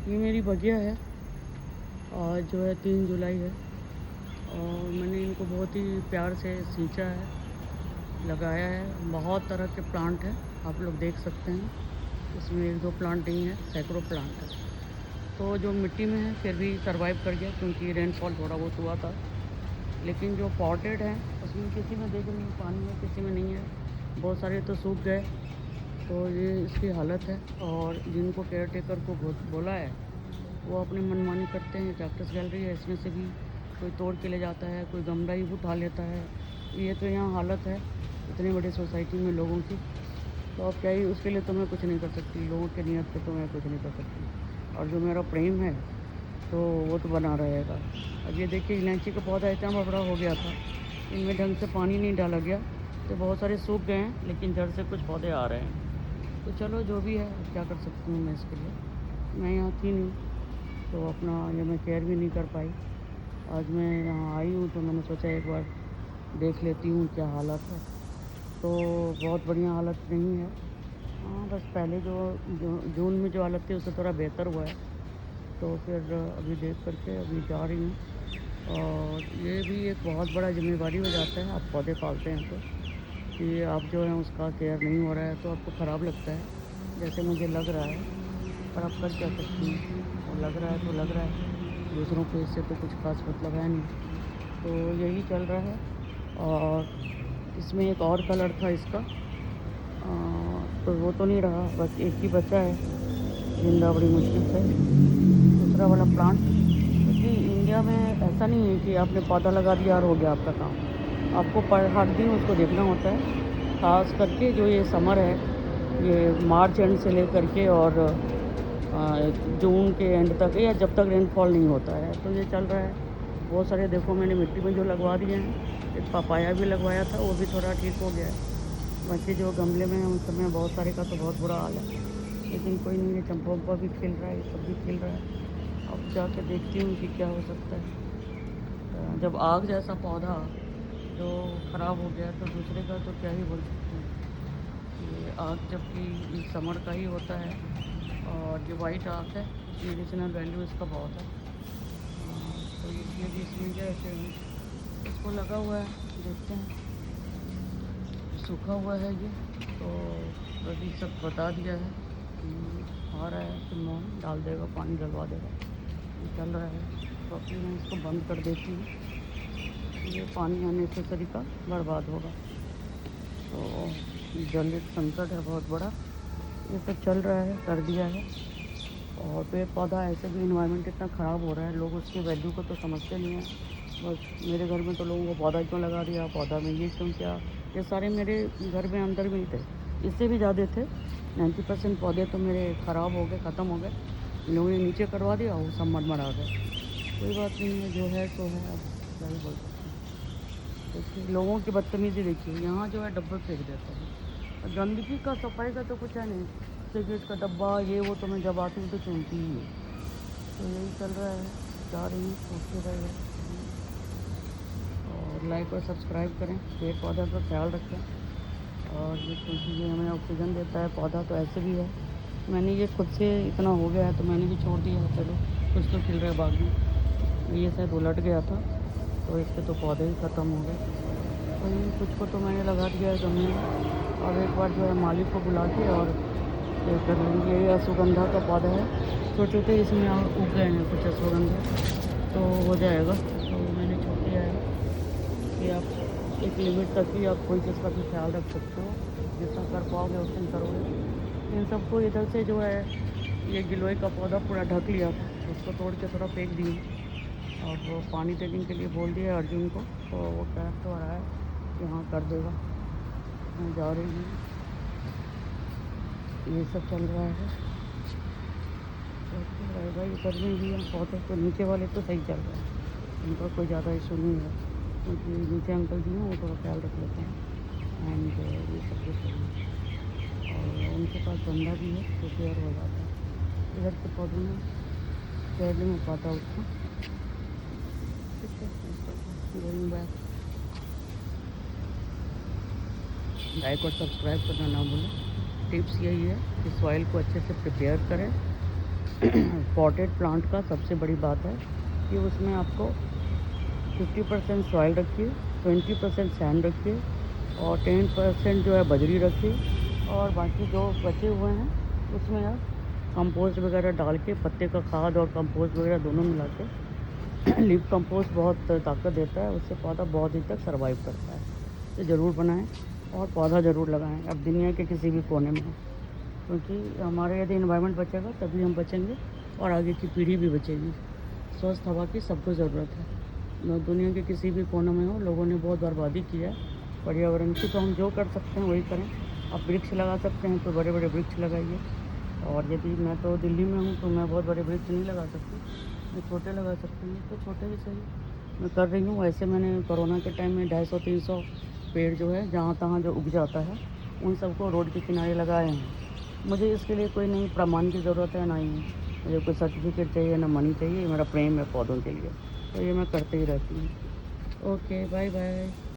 ये मेरी बगिया है। आज जो है 3 जुलाई है और मैंने इनको बहुत ही प्यार से सींचा है, लगाया है। बहुत तरह के प्लांट हैं, आप लोग देख सकते हैं। इसमें 1-2 प्लांट नहीं है, सैकड़ों प्लांट है। तो जो मिट्टी में है फिर भी सर्वाइव कर गया क्योंकि रेनफॉल थोड़ा बहुत हुआ था। लेकिन जो पॉटेड है उसमें किसी में देख रही हूँ पानी है, किसी में नहीं है। बहुत सारे तो सूख गए। तो ये इसकी हालत है। और जिनको केयर टेकर को बोला है वो अपनी मनमानी करते हैं। कैक्टस गैलरी है, इसमें से भी कोई तोड़ के ले जाता है, कोई गमला ही उठा लेता है। ये तो यहाँ हालत है इतनी बड़ी सोसाइटी में लोगों की। तो अब क्या ही, उसके लिए तो मैं कुछ नहीं कर सकती, लोगों के नियत पे तो मैं कुछ नहीं कर सकती। और जो मेरा प्रेम है तो वो तो बना रहेगा। अब ये देखिए, इलायची का पौधा इतना बड़ा हो गया था, इनमें ढंग से पानी नहीं डाला गया तो बहुत सारे सूख गए हैं, लेकिन जड़ से कुछ पौधे आ रहे हैं। तो चलो जो भी है, अब क्या कर सकती हूँ मैं इसके लिए। मैं यहाँ थी नहीं तो अपना ये मैं केयर भी नहीं कर पाई। आज मैं यहाँ आई हूँ तो मैंने सोचा एक बार देख लेती हूँ क्या हालत है। तो बहुत बढ़िया हालत नहीं है। हाँ, बस पहले जो जून में जो हालत थी उससे थोड़ा बेहतर हुआ है। तो फिर अभी देख करके अभी जा रही हूँ। और ये भी एक बहुत बड़ा जिम्मेवारी हो जाता है, आप पौधे पालते हैं तो, कि आप जो है उसका केयर नहीं हो रहा है तो आपको ख़राब लगता है, जैसे मुझे लग रहा है। पर आप कर क्या सकती हैं, वो लग रहा है तो लग रहा है, दूसरों को इससे तो कुछ खास मतलब है नहीं। तो यही चल रहा है। और इसमें एक और कलर था इसका, तो वो तो नहीं रहा, बस एक ही बचा है जिंदा बड़ी मुश्किल से, दूसरा वाला प्लांट। क्योंकि इंडिया में ऐसा नहीं है कि आपने पौधा लगा दिया और हो गया आपका काम। आपको पर हर दिन उसको देखना होता है। ख़ास करके जो ये समर है, ये मार्च एंड से लेकर के और जून के एंड तक, या जब तक रेनफॉल नहीं होता है, तो ये चल रहा है। बहुत सारे देखो मैंने मिट्टी में जो लगवा दिए हैं। एक पपाया भी लगवाया था, वो भी थोड़ा ठीक हो गया है। बाकी जो गमले में हैं उन सब में बहुत सारे का तो बहुत बुरा हाल है। लेकिन कोई नहीं, ये चंपा वम्पा भी खिल रहा है, ये सब भी खिल रहा है। अब जाके देखती हूँ कि क्या हो सकता है। जब आग जैसा पौधा जो ख़राब हो गया तो दूसरे का तो क्या ही बोल सकते हैं। ये आग जबकि समर का ही होता है, और जो वाइट आग है मेडिसिनल वैल्यू इसका बहुत है। तो इसलिए भी इसमें क्या है, इसको लगा हुआ है, देखते हैं। सूखा हुआ है ये तो, अभी सब बता दिया है कि आ रहा है तो मोम डाल देगा, पानी डलवा देगा। ये चल रहा है तो अभी मैं इसको बंद कर देती हूँ। ये पानी अननेसेसरी का बर्बाद होगा। तो जल एक संकट है बहुत बड़ा, ये सब चल रहा है, कर दिया है। और पेड़ पौधा ऐसे भी इन्वायरमेंट इतना ख़राब हो रहा है, लोग उसकी वैल्यू को तो समझते नहीं हैं। बस मेरे घर में तो लोगों को पौधा क्यों लगा दिया, पौधा में ये क्यों किया, ये सारे मेरे घर में अंदर में ही थे, इससे भी ज़्यादा थे। 90% पौधे तो मेरे ख़राब हो गए, ख़त्म हो गए। लोगों ने नीचे करवा दिया, वो सब मर गए। कोई बात नहीं है, जो है सो है, अब क्या ही बोल सकते हैं। देखिए लोगों की बदतमीज़ी देखिए, यहाँ जो है डब्बे फेंक देते हैं। गंदगी का, सफाई का तो कुछ है नहीं। सिगरेट का डब्बा ये वो तो मैं जब आती हूँ तो चुनती ही है। तो यही चल रहा है, जा रही हूँ, ओके रहेगा। और लाइक और सब्सक्राइब करें, पेड़ पौधा का ख्याल रखें। और ये क्योंकि ये हमें ऑक्सीजन देता है, पौधा तो ऐसे भी है। मैंने ये खुद से इतना हो गया है तो मैंने भी छोड़ दिया है, चलो कुछ तो खिल रहा है बाग में। ये शायद उलट गया था तो इसके तो पौधे ही ख़त्म हो गए। वही कुछ को तो मैंने लगा दिया है गमले में। अब एक बार जो है मालिक को बुला के और ये कर लेंगे। ये अश्वगंधा का पौधा है, छोटे छोटे इसमें उग गए हैं कुछ अश्वगंधा, तो हो जाएगा। तो मैंने छोड़ दिया है कि आप एक लिमिट तक ही आप कोई चीज़ का भी ख्याल रख सकते हो, जितना कर पाओगे उतना करोगे। इन सबको इधर से जो है ये गिलोय का पौधा पूरा ढक लिया था, उसको तोड़ के थोड़ा फेंक दिए। अब वो पानी देने के लिए बोल दिया अर्जुन को, तो वो कह तो रहा है कि हाँ कर देगा। मैं जा रही हूँ, ये सब चल रहा है। तो रहेगा, ये गर्मी भी है, पौधे तो नीचे वाले तो सही चल रहे हैं, उनका कोई ज़्यादा इशू नहीं है। क्योंकि नीचे अंकल जी हैं वो थोड़ा ख्याल रख लेते हैं। एंड ये सब कुछ है, और उनके पास बंदा भी है तो केयर हो जाता है। इधर के पौधों में केयर नहीं हो पाता उसको। ठीक है, गोइंग बैक। लाइक और सब्सक्राइब करना ना भूलें। टिप्स यही है कि सॉइल को अच्छे से प्रिपेयर करें, पॉटेड प्लांट का सबसे बड़ी बात है कि उसमें आपको 50% सॉइल रखिए, 20% सैंड रखिए और 10% जो है बजरी रखिए और बाकी जो बचे हुए हैं उसमें आप कंपोस्ट वगैरह डाल के, पत्ते का खाद और कंपोस्ट वगैरह दोनों मिला के लीफ कंपोस्ट बहुत ताकत देता है, उससे पौधा बहुत दिन तक सर्वाइव करता है। तो ज़रूर बनाएं और पौधा ज़रूर लगाएं, अब दुनिया के किसी भी कोने में हो, क्योंकि हमारे यदि इन्वायरमेंट बचेगा तभी हम बचेंगे और आगे की पीढ़ी भी बचेगी। स्वस्थ हवा की सबको ज़रूरत है। दुनिया के किसी भी कोने में हो, लोगों ने बहुत बर्बादी की है पर्यावरण की, तो हम जो कर सकते हैं वही करें। आप वृक्ष लगा सकते हैं तो बड़े बड़े वृक्ष लगाइए, और यदि मैं तो दिल्ली में हूँ तो मैं बहुत बड़े वृक्ष नहीं लगा सकती, मैं छोटे लगा सकती हूँ, तो छोटे ही सही मैं कर रही हूँ। वैसे मैंने कोरोना के टाइम में 250-300 पेड़ जो है जहाँ तहाँ जो उग जाता है उन सबको रोड के किनारे लगाए हैं। मुझे इसके लिए कोई नहीं प्रमाण की ज़रूरत है, ना ही मुझे कोई सर्टिफिकेट चाहिए, ना मनी चाहिए, मेरा प्रेम है पौधों के लिए, तो ये मैं करते ही रहती हूँ। Okay, bye bye.